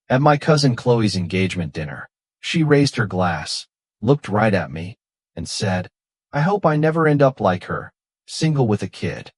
At my cousin Chloe's engagement dinner, she raised her glass, looked right at me, and said, "I hope I never end up like her, single with a kid."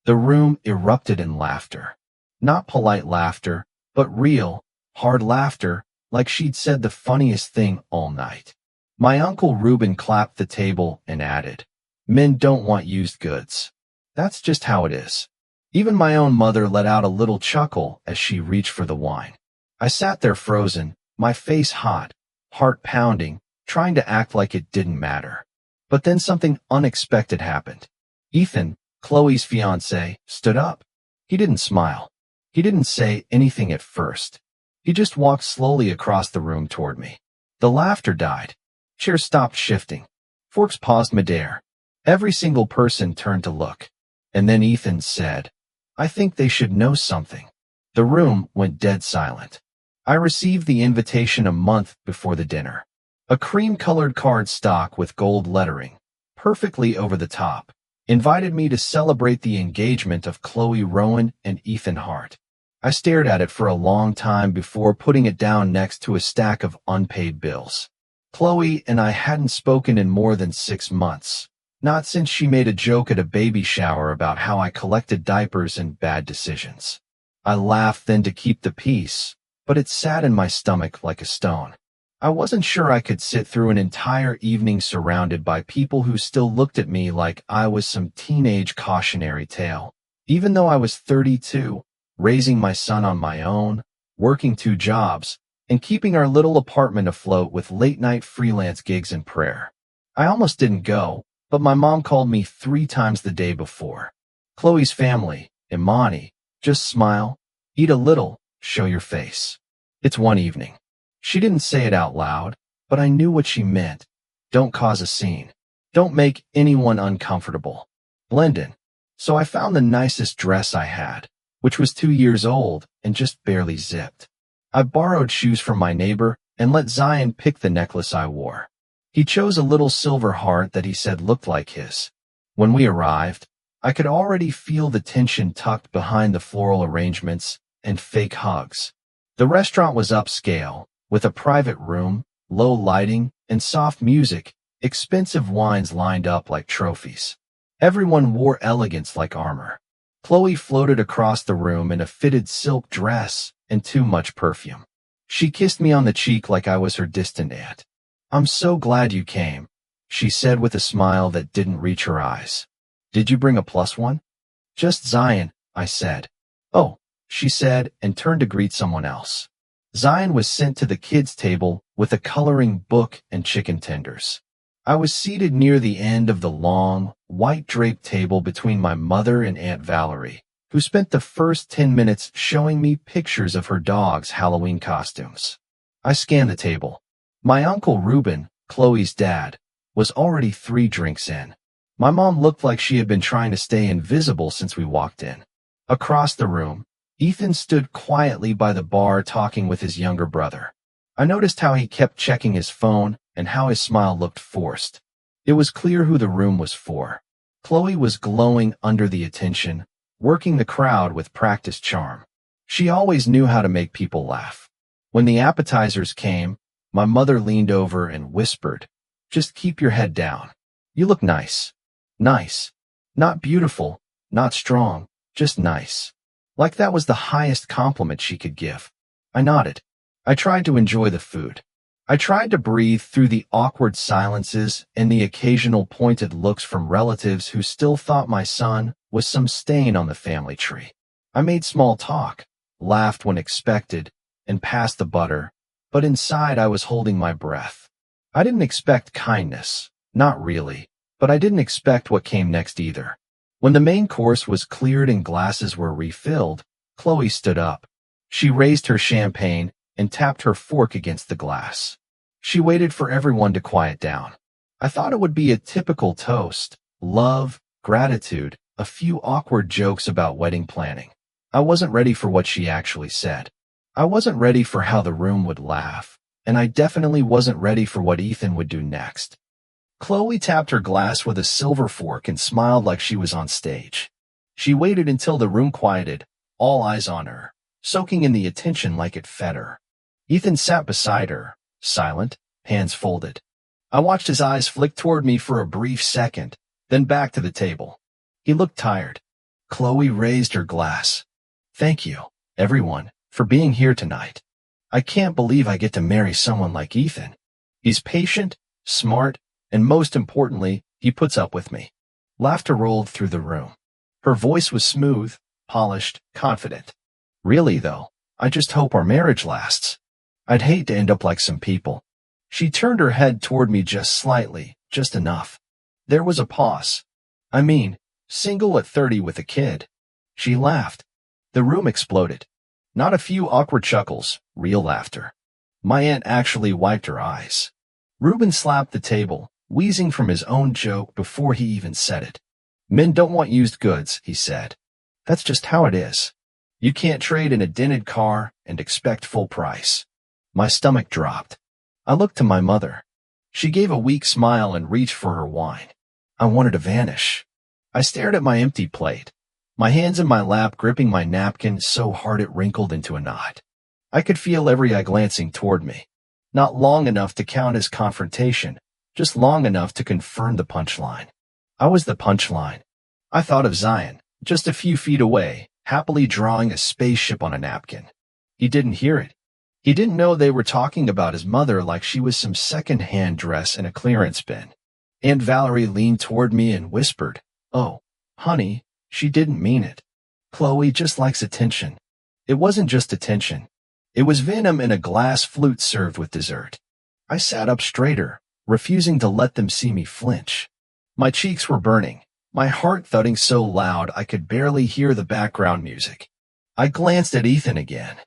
The room erupted in laughter. Not polite laughter, but real, hard laughter, like she'd said the funniest thing all night. My uncle Reuben clapped the table and added, "Men don't want used goods. That's just how it is." Even my own mother let out a little chuckle as she reached for the wine. I sat there frozen, my face hot, heart pounding, trying to act like it didn't matter. But then something unexpected happened. Ethan, Chloe's fiancé, stood up. He didn't smile. He didn't say anything at first. He just walked slowly across the room toward me. The laughter died. Chairs stopped shifting. Forks paused midair. Every single person turned to look. And then Ethan said, "I think they should know something." The room went dead silent. I received the invitation a month before the dinner. A cream-colored cardstock with gold lettering, perfectly over the top, invited me to celebrate the engagement of Chloe Rowan and Ethan Hart. I stared at it for a long time before putting it down next to a stack of unpaid bills. Chloe and I hadn't spoken in more than 6 months. Not since she made a joke at a baby shower about how I collected diapers and bad decisions. I laughed then to keep the peace, but it sat in my stomach like a stone. I wasn't sure I could sit through an entire evening surrounded by people who still looked at me like I was some teenage cautionary tale. Even though I was 32, raising my son on my own, working 2 jobs, and keeping our little apartment afloat with late-night freelance gigs and prayer. I almost didn't go, but my mom called me 3 times the day before. Chloe's family, Imani, just smile, eat a little, show your face. It's one evening. She didn't say it out loud, but I knew what she meant. Don't cause a scene. Don't make anyone uncomfortable. Blend in. So I found the nicest dress I had, which was 2 years old and just barely zipped. I borrowed shoes from my neighbor and let Zion pick the necklace I wore. He chose a little silver heart that he said looked like his. When we arrived, I could already feel the tension tucked behind the floral arrangements and fake hugs. The restaurant was upscale, with a private room, low lighting, and soft music, expensive wines lined up like trophies. Everyone wore elegance like armor. Chloe floated across the room in a fitted silk dress and too much perfume. She kissed me on the cheek like I was her distant aunt. "I'm so glad you came," she said with a smile that didn't reach her eyes. "Did you bring a plus one?" "Just Zion," I said. "Oh," she said and turned to greet someone else. Zion was sent to the kids' table with a coloring book and chicken tenders. I was seated near the end of the long, white-draped table between my mother and Aunt Valerie, who spent the first 10 minutes showing me pictures of her dog's Halloween costumes. I scanned the table. My uncle Reuben, Chloe's dad, was already 3 drinks in. My mom looked like she had been trying to stay invisible since we walked in. Across the room, Ethan stood quietly by the bar talking with his younger brother. I noticed how he kept checking his phone and how his smile looked forced. It was clear who the room was for. Chloe was glowing under the attention, working the crowd with practiced charm. She always knew how to make people laugh. When the appetizers came, my mother leaned over and whispered, "Just keep your head down. You look nice." Nice. Not beautiful, not strong, just nice. Like that was the highest compliment she could give. I nodded. I tried to enjoy the food. I tried to breathe through the awkward silences and the occasional pointed looks from relatives who still thought my son was some stain on the family tree. I made small talk, laughed when expected, and passed the butter, but inside I was holding my breath. I didn't expect kindness, not really, but I didn't expect what came next either. When the main course was cleared and glasses were refilled, Chloe stood up. She raised her champagne and tapped her fork against the glass. She waited for everyone to quiet down. I thought it would be a typical toast, love, gratitude, a few awkward jokes about wedding planning. I wasn't ready for what she actually said. I wasn't ready for how the room would laugh, and I definitely wasn't ready for what Ethan would do next. Chloe tapped her glass with a silver fork and smiled like she was on stage. She waited until the room quieted, all eyes on her, soaking in the attention like it fed her. Ethan sat beside her, silent, hands folded. I watched his eyes flick toward me for a brief second, then back to the table. He looked tired. Chloe raised her glass. Thank you, everyone, for being here tonight. I can't believe I get to marry someone like Ethan. He's patient, smart, and most importantly, he puts up with me. Laughter rolled through the room. Her voice was smooth, polished, confident. Really, though, I just hope our marriage lasts. I'd hate to end up like some people. She turned her head toward me just slightly, just enough. There was a pause. I mean, single at 30 with a kid. She laughed. The room exploded. Not a few awkward chuckles, real laughter. My aunt actually wiped her eyes. Reuben slapped the table, wheezing from his own joke before he even said it. Men don't want used goods, he said. That's just how it is. You can't trade in a dented car and expect full price. My stomach dropped. I looked to my mother. She gave a weak smile and reached for her wine. I wanted to vanish. I stared at my empty plate, my hands in my lap gripping my napkin so hard it wrinkled into a knot. I could feel every eye glancing toward me. Not long enough to count as confrontation, just long enough to confirm the punchline. I was the punchline. I thought of Zion, just a few feet away, happily drawing a spaceship on a napkin. He didn't hear it. He didn't know they were talking about his mother like she was some second-hand dress in a clearance bin. Aunt Valerie leaned toward me and whispered, "Oh, honey, she didn't mean it. Chloe just likes attention." It wasn't just attention. It was venom in a glass flute served with dessert. I sat up straighter, refusing to let them see me flinch. My cheeks were burning, my heart thudding so loud I could barely hear the background music. I glanced at Ethan again.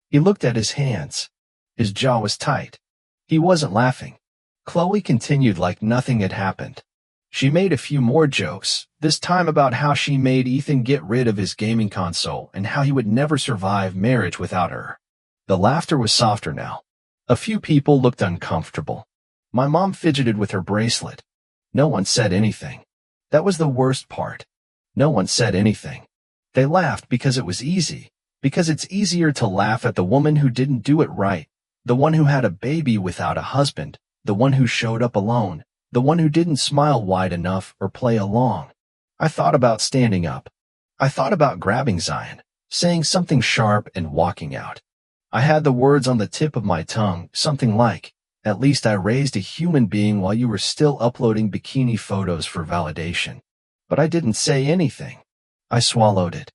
He looked at his hands. His jaw was tight. He wasn't laughing. Chloe continued like nothing had happened. She made a few more jokes, this time about how she made Ethan get rid of his gaming console and how he would never survive marriage without her. The laughter was softer now. A few people looked uncomfortable. My mom fidgeted with her bracelet. No one said anything. That was the worst part. No one said anything. They laughed because it was easy. Because it's easier to laugh at the woman who didn't do it right, the one who had a baby without a husband, the one who showed up alone, the one who didn't smile wide enough or play along. I thought about standing up. I thought about grabbing Zion, saying something sharp and walking out. I had the words on the tip of my tongue, something like, "At least I raised a human being while you were still uploading bikini photos for validation." But I didn't say anything. I swallowed it.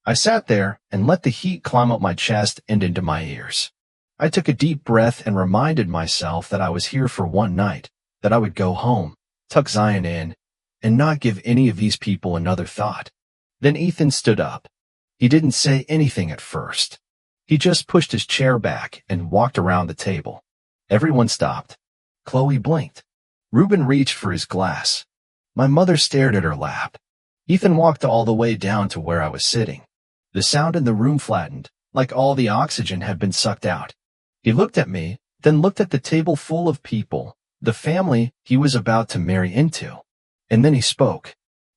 I sat there and let the heat climb up my chest and into my ears. I took a deep breath and reminded myself that I was here for one night, that I would go home, tuck Zion in, and not give any of these people another thought. Then Ethan stood up. He didn't say anything at first. He just pushed his chair back and walked around the table. Everyone stopped. Chloe blinked. Reuben reached for his glass. My mother stared at her lap. Ethan walked all the way down to where I was sitting. The sound in the room flattened, like all the oxygen had been sucked out. He looked at me, then looked at the table full of people, the family he was about to marry into. And then he spoke.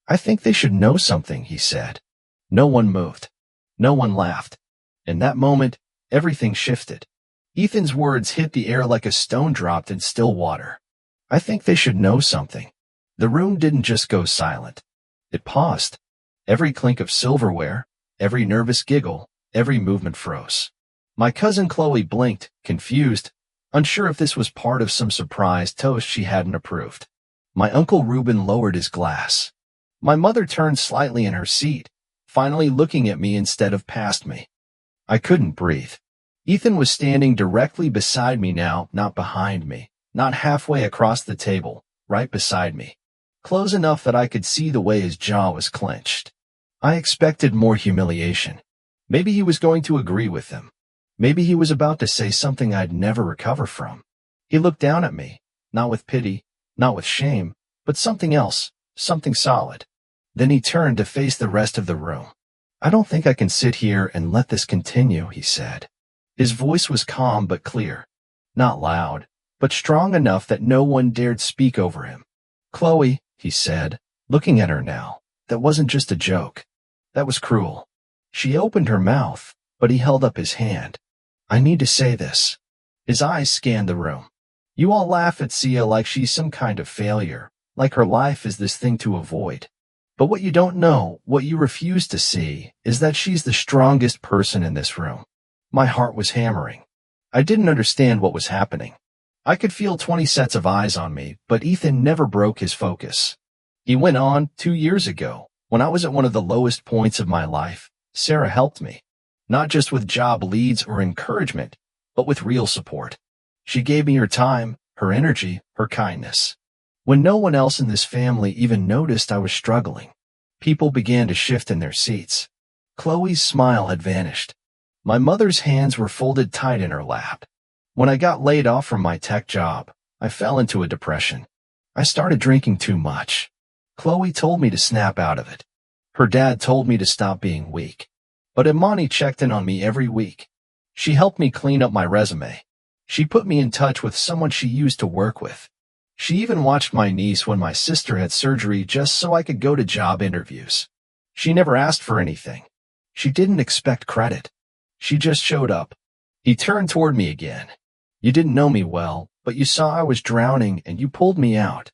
"I think they should know something," he said. No one moved. No one laughed. In that moment, everything shifted. Ethan's words hit the air like a stone dropped in still water. "I think they should know something." The room didn't just go silent. It paused. Every clink of silverware, every nervous giggle, every movement froze. My cousin Chloe blinked, confused, unsure if this was part of some surprise toast she hadn't approved. My uncle Reuben lowered his glass. My mother turned slightly in her seat, finally looking at me instead of past me. I couldn't breathe. Ethan was standing directly beside me now, not behind me, not halfway across the table, right beside me. Close enough that I could see the way his jaw was clenched. I expected more humiliation. Maybe he was going to agree with him. Maybe he was about to say something I'd never recover from. He looked down at me, not with pity, not with shame, but something else, something solid. Then he turned to face the rest of the room. "I don't think I can sit here and let this continue," he said. His voice was calm but clear. Not loud, but strong enough that no one dared speak over him. "Chloe," he said, looking at her now, "that wasn't just a joke. That was cruel." She opened her mouth, but he held up his hand. "I need to say this. His eyes scanned the room. You all laugh at Sia like she's some kind of failure, like her life is this thing to avoid. But what you don't know, what you refuse to see, is that she's the strongest person in this room. My heart was hammering. I didn't understand what was happening. I could feel 20 sets of eyes on me, but Ethan never broke his focus. He went on, 2 years ago, when I was at one of the lowest points of my life, Sarah helped me. Not just with job leads or encouragement, but with real support. She gave me her time, her energy, her kindness. When no one else in this family even noticed I was struggling, people began to shift in their seats. Chloe's smile had vanished. My mother's hands were folded tight in her lap. When I got laid off from my tech job, I fell into a depression. I started drinking too much. Chloe told me to snap out of it. Her dad told me to stop being weak. But Imani checked in on me every week. She helped me clean up my resume. She put me in touch with someone she used to work with. She even watched my niece when my sister had surgery just so I could go to job interviews. She never asked for anything. She didn't expect credit. She just showed up. He turned toward me again. You didn't know me well, but you saw I was drowning and you pulled me out.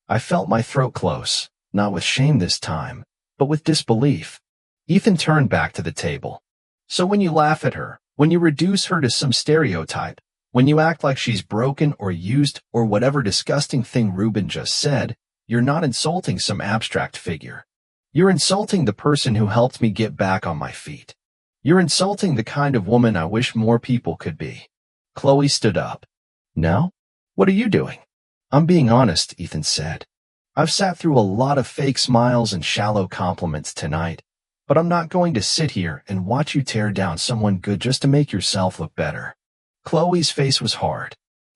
I felt my throat close, not with shame this time, but with disbelief. Ethan turned back to the table. So when you laugh at her, when you reduce her to some stereotype, when you act like she's broken or used or whatever disgusting thing Ruben just said, you're not insulting some abstract figure. You're insulting the person who helped me get back on my feet. You're insulting the kind of woman I wish more people could be. Chloe stood up. No? What are you doing? I'm being honest, Ethan said. I've sat through a lot of fake smiles and shallow compliments tonight, but I'm not going to sit here and watch you tear down someone good just to make yourself look better. Chloe's face was hard.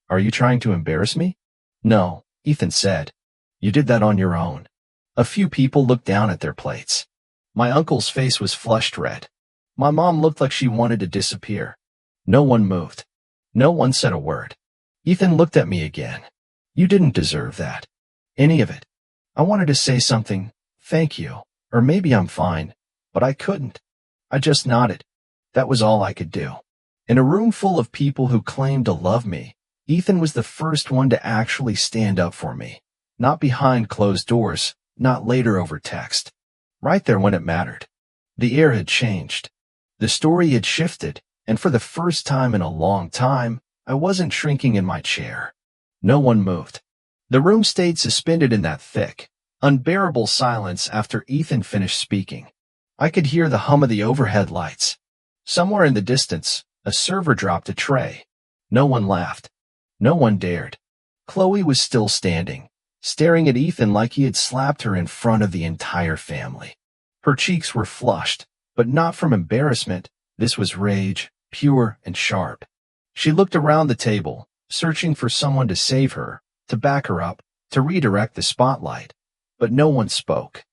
Are you trying to embarrass me? No, Ethan said. You did that on your own. A few people looked down at their plates. My uncle's face was flushed red. My mom looked like she wanted to disappear. No one moved. No one said a word. Ethan looked at me again. You didn't deserve that. Any of it. I wanted to say something, thank you, or maybe I'm fine, but I couldn't. I just nodded. That was all I could do. In a room full of people who claimed to love me, Ethan was the first one to actually stand up for me. Not behind closed doors, not later over text. Right there when it mattered. The air had changed. The story had shifted, and for the first time in a long time, I wasn't shrinking in my chair. No one moved. The room stayed suspended in that thick, unbearable silence after Ethan finished speaking. I could hear the hum of the overhead lights. Somewhere in the distance, a server dropped a tray. No one laughed. No one dared. Chloe was still standing, staring at Ethan like he had slapped her in front of the entire family. Her cheeks were flushed, but not from embarrassment. This was rage, pure and sharp. She looked around the table, searching for someone to save her, to back her up, to redirect the spotlight. But no one spoke.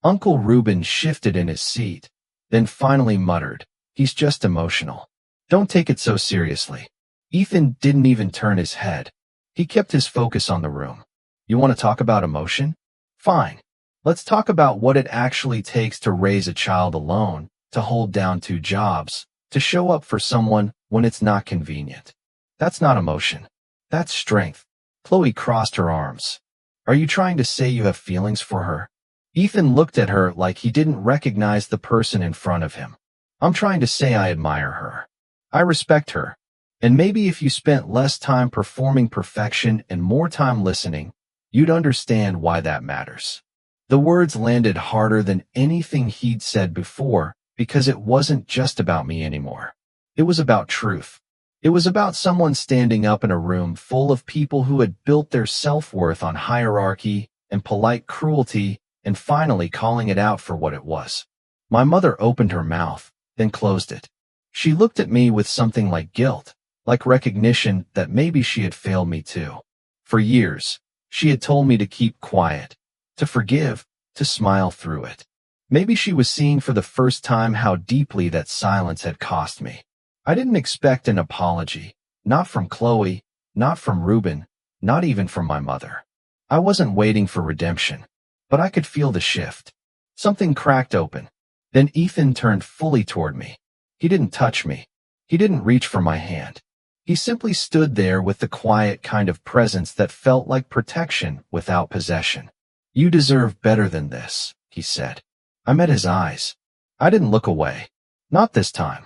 Uncle Ruben shifted in his seat, then finally muttered, "He's just emotional. Don't take it so seriously." Ethan didn't even turn his head. He kept his focus on the room. You want to talk about emotion? Fine. Let's talk about what it actually takes to raise a child alone, to hold down 2 jobs, to show up for someone when it's not convenient. That's not emotion. That's strength. Chloe crossed her arms. Are you trying to say you have feelings for her? Ethan looked at her like he didn't recognize the person in front of him. I'm trying to say I admire her. I respect her. And maybe if you spent less time performing perfection and more time listening, you'd understand why that matters. The words landed harder than anything he'd said before because it wasn't just about me anymore. It was about truth. It was about someone standing up in a room full of people who had built their self-worth on hierarchy and polite cruelty and finally calling it out for what it was. My mother opened her mouth, then closed it. She looked at me with something like guilt, like recognition that maybe she had failed me too. For years, she had told me to keep quiet, to forgive, to smile through it. Maybe she was seeing for the first time how deeply that silence had cost me. I didn't expect an apology, not from Chloe, not from Ruben, not even from my mother. I wasn't waiting for redemption, but I could feel the shift. Something cracked open. Then Ethan turned fully toward me. He didn't touch me. He didn't reach for my hand. He simply stood there with the quiet kind of presence that felt like protection without possession. "You deserve better than this," he said. I met his eyes. I didn't look away. Not this time.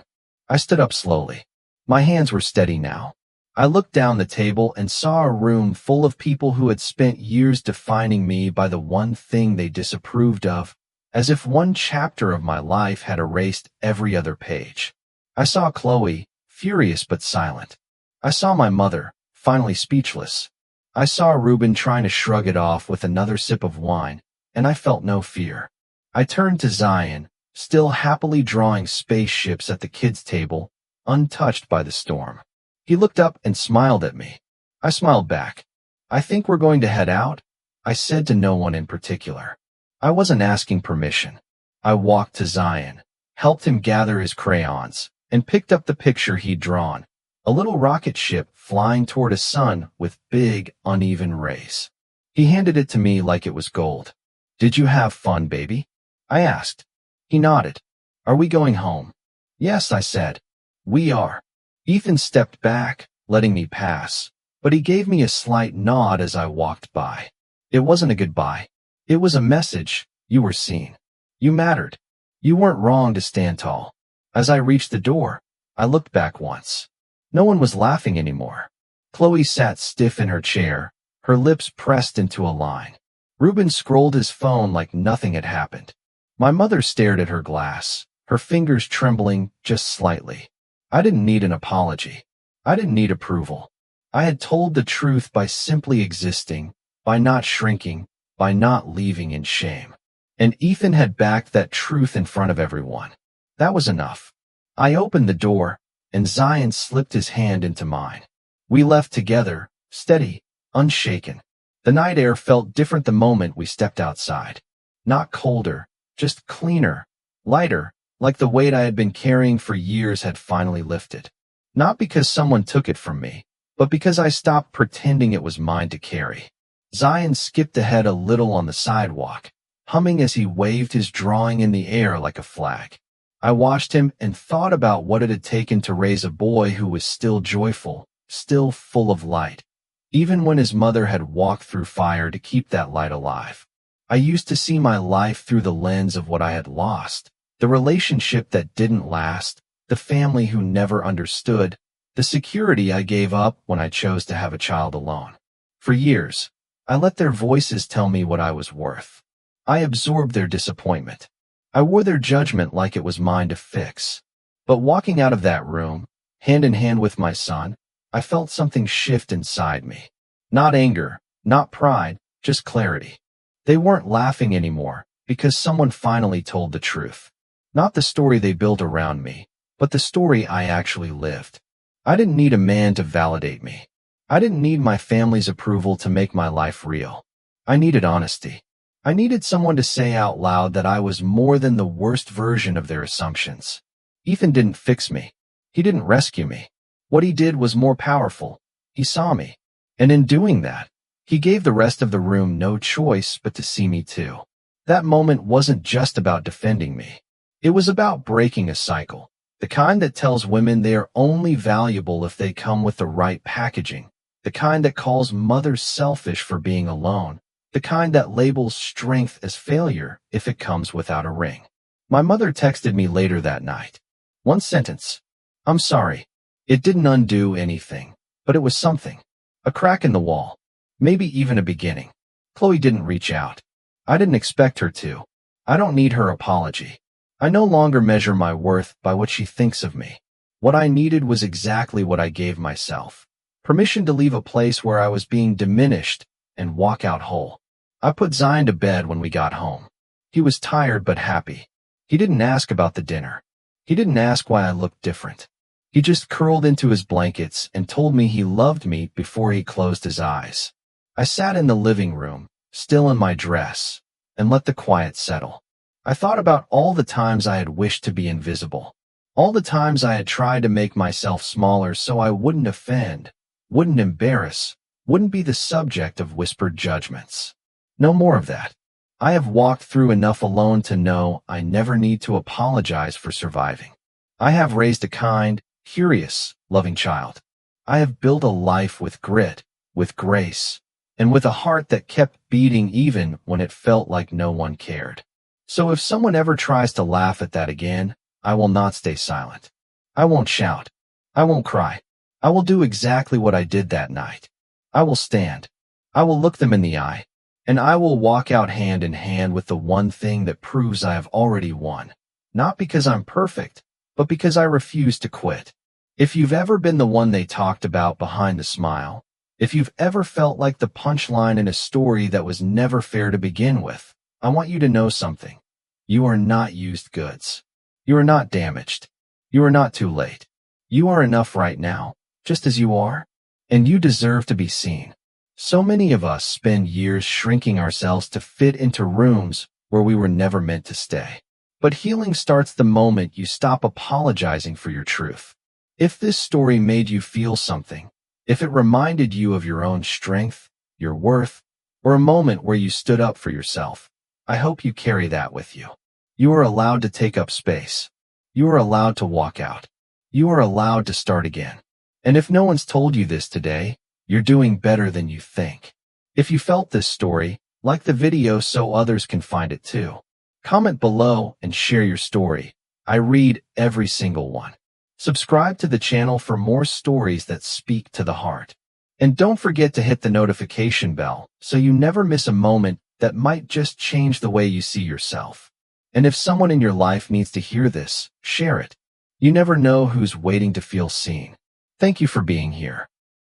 I stood up slowly. My hands were steady now. I looked down the table and saw a room full of people who had spent years defining me by the one thing they disapproved of, as if one chapter of my life had erased every other page. I saw Chloe, furious but silent. I saw my mother, finally speechless. I saw Reuben trying to shrug it off with another sip of wine, and I felt no fear. I turned to Zion, still happily drawing spaceships at the kids' table, untouched by the storm. He looked up and smiled at me. I smiled back. "I think we're going to head out," I said to no one in particular. I wasn't asking permission. I walked to Zion, helped him gather his crayons, and picked up the picture he'd drawn, a little rocket ship flying toward a sun with big, uneven rays. He handed it to me like it was gold. "Did you have fun, baby?" I asked. He nodded. "Are we going home?" "Yes," I said. "We are." Ethan stepped back, letting me pass, but he gave me a slight nod as I walked by. It wasn't a goodbye. It was a message. You were seen. You mattered. You weren't wrong to stand tall. As I reached the door, I looked back once. No one was laughing anymore. Chloe sat stiff in her chair, her lips pressed into a line. Reuben scrolled his phone like nothing had happened. My mother stared at her glass, her fingers trembling just slightly. I didn't need an apology. I didn't need approval. I had told the truth by simply existing, by not shrinking, by not leaving in shame. And Ethan had backed that truth in front of everyone. That was enough. I opened the door, and Zion slipped his hand into mine. We left together, steady, unshaken. The night air felt different the moment we stepped outside. Not colder, just cleaner, lighter, like the weight I had been carrying for years had finally lifted. Not because someone took it from me, but because I stopped pretending it was mine to carry. Zion skipped ahead a little on the sidewalk, humming as he waved his drawing in the air like a flag. I watched him and thought about what it had taken to raise a boy who was still joyful, still full of light, even when his mother had walked through fire to keep that light alive. I used to see my life through the lens of what I had lost, the relationship that didn't last, the family who never understood, the security I gave up when I chose to have a child alone. For years, I let their voices tell me what I was worth. I absorbed their disappointment. I wore their judgment like it was mine to fix. But walking out of that room, hand in hand with my son, I felt something shift inside me. Not anger, not pride, just clarity. They weren't laughing anymore because someone finally told the truth. Not the story they built around me, but the story I actually lived. I didn't need a man to validate me. I didn't need my family's approval to make my life real. I needed honesty. I needed someone to say out loud that I was more than the worst version of their assumptions. Ethan didn't fix me. He didn't rescue me. What he did was more powerful. He saw me. And in doing that, he gave the rest of the room no choice but to see me too. That moment wasn't just about defending me. It was about breaking a cycle, the kind that tells women they are only valuable if they come with the right packaging, the kind that calls mothers selfish for being alone, the kind that labels strength as failure if it comes without a ring. My mother texted me later that night. One sentence. "I'm sorry. It didn't undo anything, but it was something. A crack in the wall. Maybe even a beginning." Chloe didn't reach out. I didn't expect her to. I don't need her apology. I no longer measure my worth by what she thinks of me. What I needed was exactly what I gave myself. Permission to leave a place where I was being diminished and walk out whole. I put Zion to bed when we got home. He was tired but happy. He didn't ask about the dinner. He didn't ask why I looked different. He just curled into his blankets and told me he loved me before he closed his eyes. I sat in the living room, still in my dress, and let the quiet settle. I thought about all the times I had wished to be invisible. All the times I had tried to make myself smaller so I wouldn't offend, wouldn't embarrass, wouldn't be the subject of whispered judgments. No more of that. I have walked through enough alone to know I never need to apologize for surviving. I have raised a kind, curious, loving child. I have built a life with grit, with grace, and with a heart that kept beating even when it felt like no one cared. So if someone ever tries to laugh at that again, I will not stay silent. I won't shout. I won't cry. I will do exactly what I did that night. I will stand. I will look them in the eye. And I will walk out hand in hand with the one thing that proves I have already won. Not because I'm perfect, but because I refuse to quit. If you've ever been the one they talked about behind the smile, if you've ever felt like the punchline in a story that was never fair to begin with, I want you to know something. You are not used goods. You are not damaged. You are not too late. You are enough right now, just as you are, and you deserve to be seen. So many of us spend years shrinking ourselves to fit into rooms where we were never meant to stay. But healing starts the moment you stop apologizing for your truth. If this story made you feel something, if it reminded you of your own strength, your worth, or a moment where you stood up for yourself, I hope you carry that with you. You are allowed to take up space. You are allowed to walk out. You are allowed to start again. And if no one's told you this today, you're doing better than you think. If you felt this story, like the video so others can find it too. Comment below and share your story. I read every single one. Subscribe to the channel for more stories that speak to the heart. And don't forget to hit the notification bell so you never miss a moment that might just change the way you see yourself. And if someone in your life needs to hear this, share it. You never know who's waiting to feel seen. Thank you for being here.